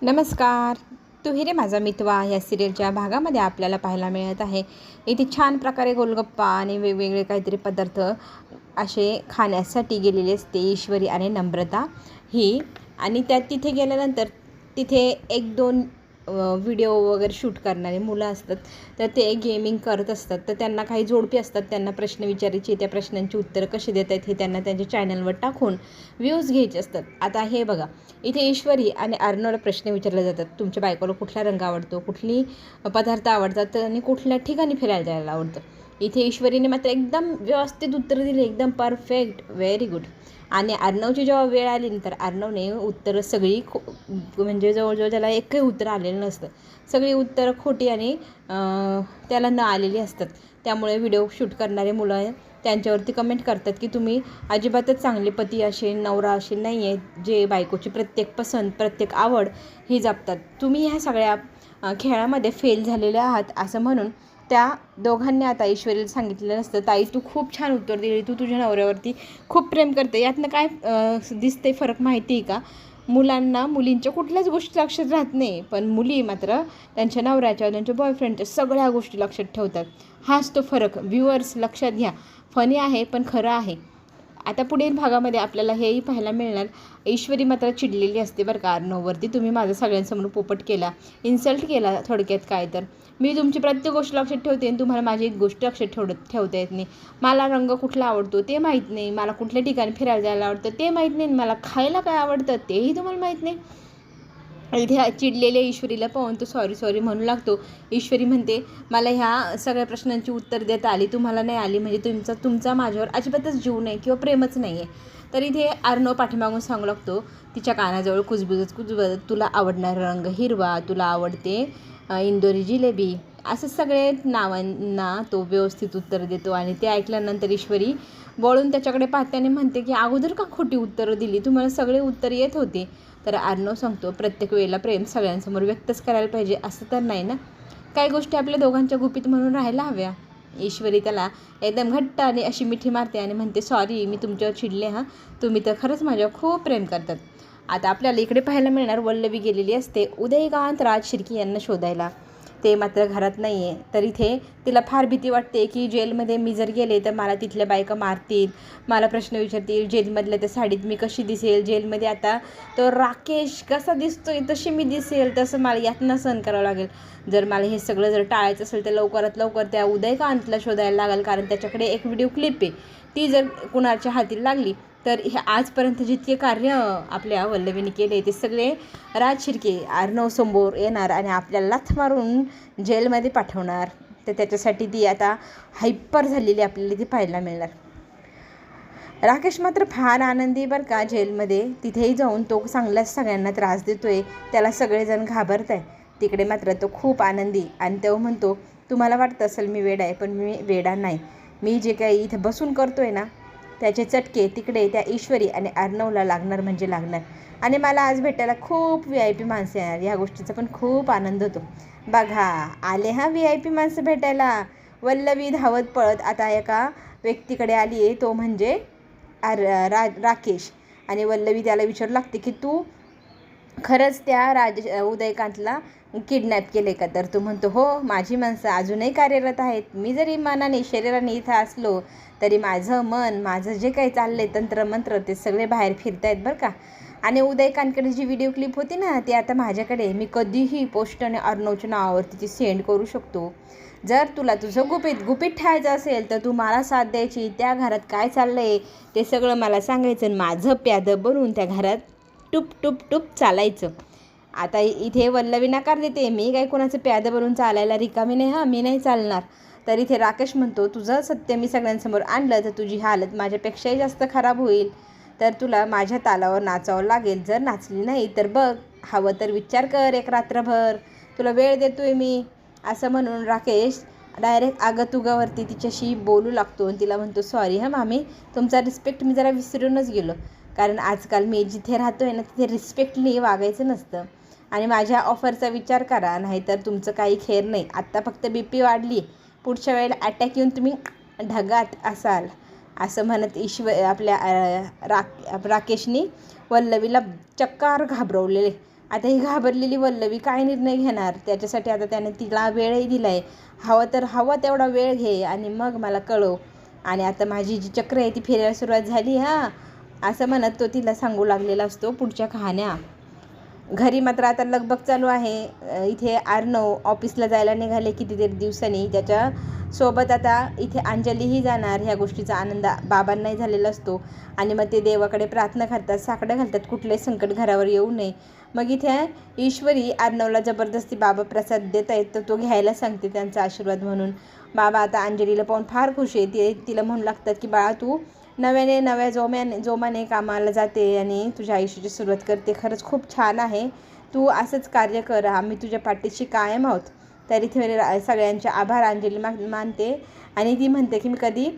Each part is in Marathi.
नमस्कार. तू हिरे माझा मितवा या सिरियलच्या भागामध्ये आपल्याला पाहायला मिळत आहे. इथे छान प्रकारे गोलगप्पा आणि वेगवेगळे काहीतरी पदार्थ असे खाण्यासाठी गेलेले असते ईश्वरी आणि नम्रता ही. आणि त्या तिथे गेल्यानंतर तिथे एक दोन व्हिडिओ वगैरे शूट करणारे मुलं असतात. तर ते गेमिंग करत असतात. तर त्यांना काही जोडपी असतात, त्यांना प्रश्न विचारायचे, त्या प्रश्नांची उत्तरं कशी देत आहेत हे त्यांना त्यांच्या चॅनलवर टाकून व्ह्यूज घ्यायचे असतात. आता हे बघा, इथे ईश्वरी आणि अर्णवला प्रश्न विचारले जातात. तुमच्या बायकोला कुठला रंग आवडतो, कुठली पदार्थ आवडतात आणि कुठल्या ठिकाणी फिरायला जायला आवडतं. इथे ईश्वरीने मात्र एकदम व्यवस्थित उत्तर दिले, एकदम परफेक्ट, व्हेरी गुड. आणि अर्णवची जेव्हा वेळ आली तर अर्णवने उत्तरं सगळी म्हणजे जवळजवळ त्याला एकही उत्तर आलेलं नसतं. सगळी उत्तरं खोटी आणि त्याला न आलेली असतात. त्यामुळे व्हिडिओ शूट करणारे मुलं त्यांच्यावरती कमेंट करतात की तुम्ही अजिबातच चांगले पती असे नवरा असे नाही आहेत जे बायकोची प्रत्येक पसंत प्रत्येक आवड ही जपतात. तुम्ही ह्या सगळ्या खेळामध्ये फेल झालेले आहात असं म्हणून त्या दोघांनी आता ईश्वरीला सांगितलेलं नसतं, ताई तू खूप छान उत्तर दिली, तू तुझ्या नवऱ्यावरती खूप प्रेम करते. यातनं काय दिसते फरक माहिती आहे का? मुलांना मुलींच्या कुठल्याच गोष्टी लक्षात राहत नाही, पण मुली मात्र त्यांच्या नवऱ्याच्या त्यांच्या बॉयफ्रेंडच्या सगळ्या गोष्टी लक्षात ठेवतात. हाच तो फरक. व्ह्युअर्स लक्षात घ्या. फनी आहे पण खरं आहे. आता पुढील भागामध्ये आपल्याला हेही पाहायला मिळणार. ईश्वरी मात्र चिडलेली असते बरं का अर्णववरती. तुम्ही माझा सगळ्यांसमोर पोपट केला, इन्सल्ट केला थोडक्यात. काय तर मी तुमची प्रत्येक गोष्ट लक्षात ठेवते आणि तुम्हाला माझी एक गोष्ट लक्षात ठेवता येत नाही. मला रंग कुठला आवडतो ते माहीत नाही, मला कुठल्या ठिकाणी फिरायला जायला आवडतं ते माहीत नाही, मला खायला काय आवडतं तेही तुम्हाला माहीत नाही. इथे चिडलेल्या ईश्वरीला पाहून तो सॉरी म्हणू लागतो. ईश्वरी म्हणते, मला ह्या सगळ्या प्रश्नांची उत्तर देता आली, तुम्हाला नाही आली म्हणजे तुमचा माझ्यावर अजिबातच जीव नाही किंवा प्रेमच नाही आहे. तर इथे अर्णव पाठीमागून सांगू लागतो तिच्या कानाजवळ कुजबुजत, तुला आवडणारा रंग हिरवा, तुला आवडते इंदोरी जिलेबी, असं सगळे नावांना तो व्यवस्थित उत्तर देतो. आणि ते ऐकल्यानंतर ईश्वरी वळून त्याच्याकडे पाहते आणि म्हणते की अगोदर का खोटी उत्तरं दिली, तुम्हाला सगळे उत्तर येत होते. तर अर्णव सांगतो, प्रत्येक वेळेला प्रेम सगळ्यांसमोर व्यक्तच करायला पाहिजे असं तर नाही ना, काही गोष्टी आपल्या दोघांच्या गुपित म्हणून राहायला हव्या. ईश्वरी त्याला एकदम घट्ट आणि अशी मिठी मारते आणि म्हणते, सॉरी मी तुमच्यावर चिडले हां, तुम्ही तर खरंच माझ्यावर खूप प्रेम करतात. आता आपल्याला इकडे पाहायला मिळणार, वल्लवी गेलेली असते उदयकांत राज शिर्के यांना शोधायला. ते मात्र घरात नाही आहे. तर इथे तिला फार भीती वाटते की जेलमध्ये मी जर गेले तर मला तिथल्या बायका मारतील, मला प्रश्न विचारतील, जेलमधल्या त्या साडीत मी कशी दिसेल, जेलमध्ये आता तो राकेश कसा दिसतोय तशी मी दिसेल, तसं मला यातना सहन करावं लागेल. जर मला हे सगळं जर टाळायचं असेल तर लवकरात लवकर त्या उदयकांतला शोधायला लागेल, कारण त्याच्याकडे एक व्हिडिओ क्लिप आहे. ती जर कुणाच्या हाती लागली तर हे आजपर्यंत जितके कार्य आपल्या वल्लवीने केले ते सगळे राज शिर्के अर्णव समोर येणार आणि आपल्याला लाथ मारून जेलमध्ये पाठवणार. तर त्याच्यासाठी ती आता हायपर झालेली आपल्याला ती पाहायला मिळणार. राकेश मात्र फार आनंदी बरं का जेलमध्ये. तिथेही जाऊन तो चांगलाच सगळ्यांना त्रास देतोय, त्याला सगळेजण घाबरत आहे. तिकडे मात्र तो खूप आनंदी. आणि तो म्हणतो, तुम्हाला वाटतं असेल मी वेडा आहे, पण मी वेडा नाही. मी जे काही इथे बसून करतोय ना त्याचे चटके तिकडे त्या ईश्वरी आणि अर्णवला लागणार म्हणजे लागणार. आणि मला आज भेटायला खूप VIP माणसं येणार, ह्या गोष्टीचा पण खूप आनंद होतो. बघा आले हां VIP माणसं भेटायला. वल्लवी धावत पळत आता एका व्यक्तीकडे आली आहे, तो म्हणजे राकेश. आणि वल्लवी त्याला विचारू लागते की तू खरंच त्या उदयकांतला किडनॅप केले का? तर तो म्हणतो, हो माझी माणसं अजूनही कार्यरत आहेत. मी जरी मनाने शरीराने इथं असलो तरी माझं मन, माझं जे काही चाललं आहे तंत्रमंत्र ते सगळे बाहेर फिरत आहेत बरं का. आणि उदयकांतकडे जी व्हिडिओ क्लिप होती ना ती आता माझ्याकडे, मी कधीही पोस्ट आणि अर्णवच्या नावावरती ती सेंड करू शकतो. जर तुला तुझं गुपित ठेवायचं असेल तर तू मला साथ द्यायची, त्या घरात काय चाललं आहे ते सगळं मला सांगायचं आणि माझं प्यादं बनवून त्या घरात टुप टुप टुप चालायचं. आता इथे वल्लवी नकार देते, मी काय कोणाचं प्यादं बनवून चालायला रिकामी नाही हां, मी नाही चालणार. तर इथे राकेश म्हणतो, तुझं सत्य मी सगळ्यांसमोर आणलं तर तुझी हालत माझ्यापेक्षाही जास्त खराब होईल. तर तुला माझ्या तालावर नाचावं लागेल. जर नाचली नाही तर बघ, हवं तर विचार कर एक रात्रभर, तुला वेळ देतोय मी. असं म्हणून राकेश डायरेक्ट आगतुगावरती तिच्याशी बोलू लागतो आणि तिला म्हणतो, सॉरी हां मामी, तुमचा रिस्पेक्ट मी जरा विसरूनच गेलो. कारण आजकाल मी जिथे राहतो आहे ना तिथे रिस्पेक्टली वागायचं नसतं. आणि माझ्या ऑफरचा विचार करा, नाहीतर तुमचं काही खेर नाही. आत्ता फक्त BP वाढली, पुढच्या वेळेला अटॅक येऊन तुम्ही ढगात असाल. असं म्हणत आपल्या राकेशनी वल्लवीला चक्कार घाबरवलेले. आता ही घाबरलेली वल्लवी काय निर्णय घेणार, त्याच्यासाठी आता त्याने तिला वेळही दिला आहे. हवं तर हवा तेवढा वेळ घे आणि मग मला कळव. आणि आता माझी जी चक्र आहे ती फिरायला सुरुवात झाली असं म्हणत तो तिला सांगू लागलेला असतो पुढच्या कहाण्या. घरी मात्र आता लगबग चालू आहे. इथे अर्णव ऑफिसला जायला निघाले कितीतरी दिवसांनी. त्याच्यासोबत आता इथे अंजलीही जाणार. ह्या गोष्टीचा आनंद बाबांनाही झालेला असतो आणि मग ते देवाकडे प्रार्थना करतात, साकडं घालतात कुठलेही संकट घरावर येऊ नये. मग इथे ईश्वरी अर्णवला जबरदस्ती बाबा प्रसाद देत आहेत, तर तो घ्यायला सांगते त्यांचा आशीर्वाद म्हणून. बाबा आता अंजलीला पाहून फार खुश आहे. ते तिला म्हणू लागतात की बाळा तू नव्या जोमाने कामाला जाते आणि तुझ्या आयुष्याची सुरुवात करते. खरंच खूप छान आहे. तू असंच कार्य कर, आम्ही तुझ्या पाठीशी कायम आहोत. तर इथे सगळ्यांचे आभार अंजली मानते आणि ती म्हणते की मी कधी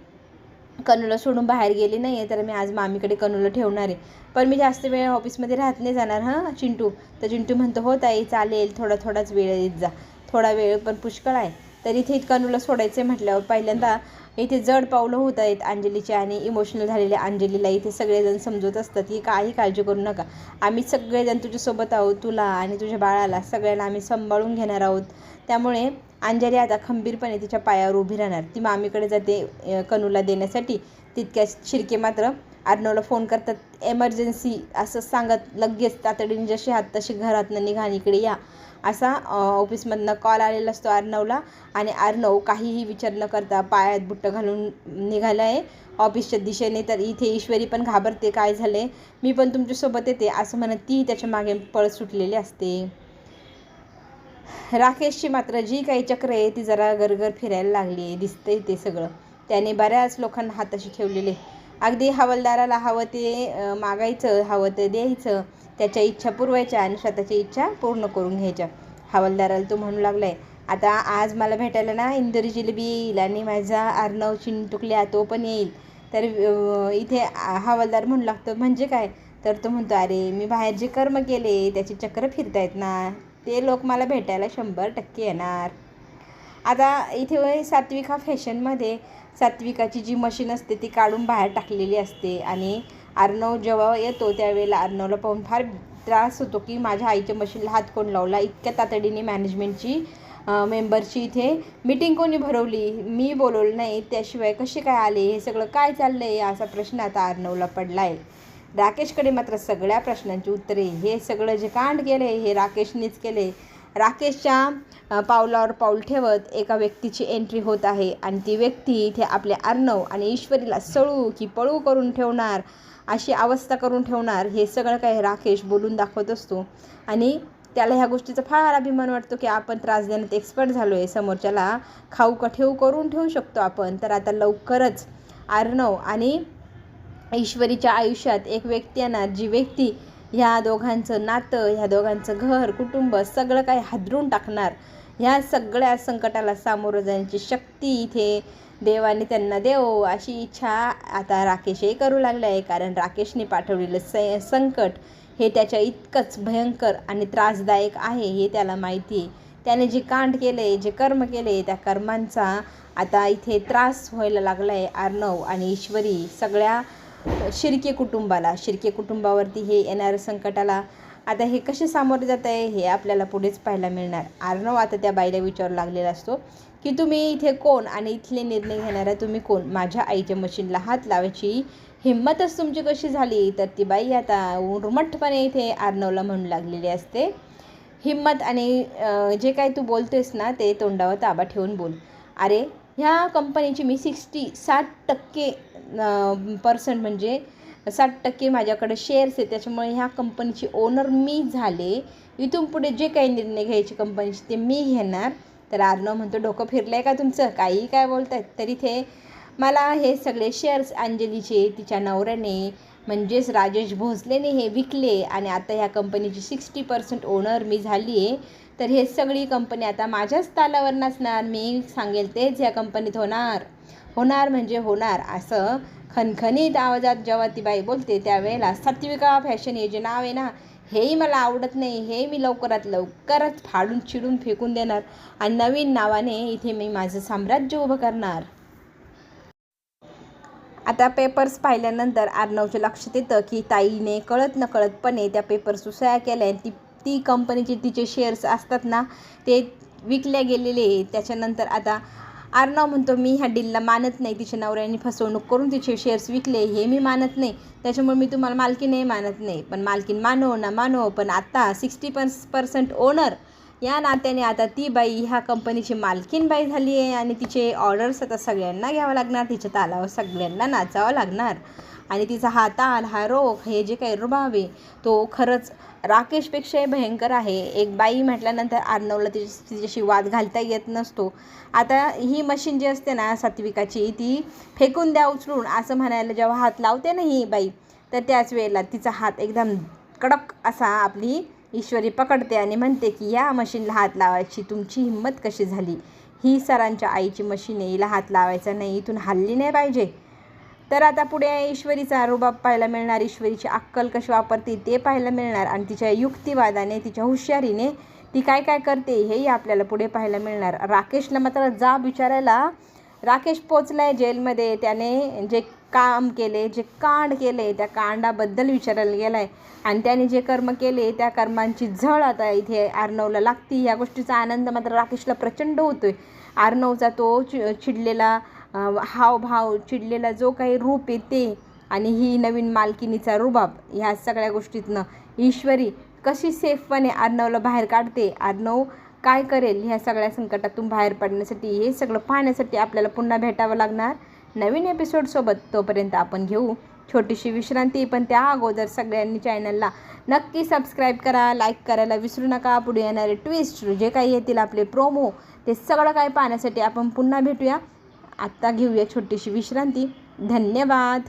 कनूला सोडून बाहेर गेली नाही आहे, तर मी आज मामीकडे कनूला ठेवणार आहे. पण मी जास्त वेळ ऑफिसमध्ये राहत नाही जाणार चिंटू. तर चिंटू म्हणतो हो ताई चालेल, थोडाच वेळ येत जा, थोडा वेळ पण पुष्कळ आहे. तर इथे कनूला सोडायचं म्हटल्यावर पहिल्यांदा इथे जड पावलं होत आहेत अंजलीची आणि इमोशनल झालेल्या अंजलीला इथे सगळेजण समजवत असतात की काही काळजी करू नका, आम्ही सगळेजण तुझ्यासोबत आहोत, तुला आणि तुझ्या बाळाला सगळ्यांना आम्ही सांभाळून घेणार आहोत. त्यामुळे अंजली आता खंबीरपणे तिच्या पायावर उभी राहणार. ती मामीकडे जाते कनूला देण्यासाठी. तितक्याच शिर्के मात्र अर्णवला फोन करतात, एमर्जन्सी असं सांगत लगेच तातडीने जशी हात तशी घरातनं निघा, इकडे या असा ऑफिसमधनं कॉल आलेला असतो अर्णवला. आणि अर्णव काहीही विचार न करता पायात बुट्ट घालून निघाला आहे ऑफिसच्या दिशेने. तर इथे ईश्वरी पण घाबरते, काय झाले, मी पण तुमच्यासोबत येते असं म्हणत ती त्याच्या मागे पळ सुटलेली असते. राकेशची मात्र जी काही चक्र आहे ती जरा गरगर फिरायला लागली आहे, दिसतंय ते सगळं. त्याने बऱ्याच लोकांना हाताशी ठेवलेले. अगदी हवालदाराला हवं ते मागायचं, हवं ते द्यायचं, त्याच्या इच्छा पुरवायच्या आणि स्वतःच्या इच्छा पूर्ण करून घ्यायच्या. हवालदाराला तो म्हणू लागलाय, आता आज मला भेटायला ना इंदोरी जिलेबी येईल आणि माझा अर्णव चिंटुकल्या तो पण येईल. तर इथे हवालदार म्हणू लागतो म्हणजे काय. तर तो म्हणतो अरे मी बाहेर जे कर्म केले त्याचे चक्र फिरतायत ना, ते लोक मला भेटायला 100% येणार. आता इथे सात्विका फॅशनमध्ये सात्विकाची जी मशीन असते ती काढून बाहेर टाकलेली असते आणि अर्णव जेव्हा येतो त्यावेळेला अर्णवला पाहून फार त्रास होतो की माझ्या आईच्या मशीनला हात कोण लावला. इतक्या तातडीने मॅनेजमेंटची मेंबरची इथे मीटिंग कोणी भरवली, मी बोलवलं नाही, त्याशिवाय कसे काय आले, हे सगळं काय चाललं आहे असा प्रश्न आता अर्णवला पडला आहे. राकेशकडे मात्र सगळ्या प्रश्नांची उत्तरे. हे सगळं जे कांड केले हे राकेशनेच केले. राकेशच्या पावलावर पाऊल ठेवत एका व्यक्तीची एंट्री होत आहे आणि ती व्यक्ती इथे आपले अर्णव आणि ईश्वरीला सळू की पळू करून ठेवणार, अशी अवस्था करून ठेवणार, हे सगळं काही राकेश बोलून दाखवत असतो. आणि त्याला ह्या गोष्टीचा फार अभिमान वाटतो की आपण त्रास देण्यात एक्सपर्ट झालो आहे, समोरच्याला खाऊ कठेऊ करून ठेवू शकतो आपण. तर आता लवकरच अर्णव आणि ईश्वरीच्या आयुष्यात एक व्यक्ती येणार, जी व्यक्ती ह्या दोघांचं नातं, ह्या दोघांचं घर कुटुंब सगळं काही हादरून टाकणार. ह्या सगळ्या संकटाला सामोरं जाण्याची शक्ती इथे देवाने त्यांना देव अशी इच्छा आता राकेशही करू लागला आहे. कारण राकेशने पाठवलेलं संकट हे त्याच्या इतकंच भयंकर आणि त्रासदायक आहे हे त्याला माहिती आहे. त्याने जे कांड केले, जे कर्म केले, त्या कर्मांचा आता इथे त्रास व्हायला लागला आहे अर्णव आणि ईश्वरी सगळ्या शिर्के कुटुंबावरती हे येणाऱ्या संकटाला. आता हे कसे सामोरे जात आहे हे आपल्याला पुढेच पाहायला मिळणार. अर्णव आता त्या बाईला विचारू लागलेला असतो की तुम्ही इथे कोण आणि इथले निर्णय घेणारा तुम्ही कोण, माझ्या आईच्या मशीनला हात लावायची हिंमतच तुमची कशी झाली. तर ती बाई आता उर्मटपणे इथे अर्णवला म्हणू लागलेली असते, हिंमत आणि जे काही तू बोलतोयस ना ते तोंडावर ताबा ठेवून बोल. अरे ह्या कंपनीची मी 60% म्हणजे 60% माझ्याकडे शेअर्स आहे, त्याच्यामुळे ह्या कंपनीची ओनर मी झाले. इथून पुढे जे काही निर्णय घ्यायचे कंपनीचे ते मी घेणार. तर अर्णव म्हणतो डोकं फिरलं आहे का तुमचं, काही काय बोलतायत. तर इथे मला हे सगळे शेअर्स अंजलीचे तिच्या नवऱ्याने म्हणजेच राजेश भोसलेने हे विकले आणि आता ह्या कंपनीची 60% ओनर मी झाली आहे. तर हे सगळी कंपनी आता माझ्याच तालावर नसणार, मी सांगेल तेच ह्या कंपनीत होणार म्हणजे होणार. असं खणखणीत आवाजात जेव्हा ती बाई बोलते त्यावेळेला सात्विका फॅशन हे जे नाव आहे ना हेही मला आवडत नाही, हे मी लवकरच फाडून चिडून फेकून देणार आणि नवीन नावाने इथे मी माझं साम्राज्य उभं करणार. आता पेपर्स पाहिल्यानंतर अर्णवच्या लक्षात येतं की ताईने कळत नकळतपणे त्या पेपर्स सह्या केल्या आणि ती ती कंपनीचे तिचे शेअर्स असतात ना ते विकल्या गेलेले. त्याच्यानंतर आता अर्णव म्हणतो मी ह्या डीलला मानत नाही, तिच्या नवऱ्याने फसवणूक करून तिचे शेअर्स विकले हे मी मानत नाही, त्याच्यामुळे मी तुम्हाला मालकीन नाही मानत नाही. पण मालकीन मानो ना मानो, पण आता 60% ओनर या नात्याने आता ती बाई ह्या कंपनीची मालकीन बाई झाली आहे आणि तिचे ऑर्डर्स आता सगळ्यांना घ्यावं लागणार, तिच्या तालावर सगळ्यांना नाचावं लागणार. आणि तिचा हा ताल, हा रोख, हे जे काही रुबाब आहे तो खरंच राकेशपेक्षाही भयंकर आहे. एक बाई म्हटल्यानंतर अर्णवला तिच्याशी वाद घालता येत नसतो. आता ही मशीन जी असते ना सात्विकाची, ती फेकून द्या उचलून असं म्हणायला जेव्हा हात लावते ना ही बाई, तर त्याच वेळेला तिचा हात एकदम कडक असा आपली ईश्वरी पकडते आणि म्हणते की या मशीनला हात लावायची तुमची हिंमत कशी झाली, ही सरांच्या आईची मशीन आहे, हिला हात लावायचा नाही, इथून हल्ली नाही पाहिजे. तर आता पुढे ईश्वरीचा रुबाब पाहायला मिळणार, ईश्वरीची अक्कल कशी वापरते ते पाहायला मिळणार आणि तिच्या युक्तिवादाने, तिच्या हुशारीने ती काय काय करते हेही आपल्याला पुढे पाहायला मिळणार. राकेशला मात्र जाब विचारायला राकेश पोचलाय जेलमध्ये. त्याने जे काम केले, जे कांड केले त्या कांडाबद्दल विचारायला गेलाय आणि त्याने जे कर्म केले त्या कर्मांची झळ आता इथे अर्णवला लागती. या गोष्टीचा आनंद मात्र राकेशला प्रचंड होतोय. अर्णवचा तो चिडलेला हावभाव, चिडलेला जो काही रूप येते आणि ही नवीन मालकिनीचा रुबाब, ह्या सगळ्या गोष्टीतनं ईश्वरी कशी सेफपणे अर्णवला बाहेर काढते, अर्णव काय करेल, ह्या सगळ्या संकटातून बाहेर पडण्यासाठी हे सगळं पाहण्यासाठी आपल्याला पुन्हा भेटावं लागणार नवीन एपिसोडसोबत. तोपर्यंत आपण घेऊ छोटीशी विश्रांती, पण त्या अगोदर सगळ्यांनी चॅनलला नक्की सबस्क्राईब करा, लाईक करायला विसरू नका. पुढे येणारे ट्विस्ट जे काही येतील, आपले प्रोमो, ते सगळं काय पाहण्यासाठी आपण पुन्हा भेटूया. आत्ता घेऊया छोटीशी विश्रांती. धन्यवाद.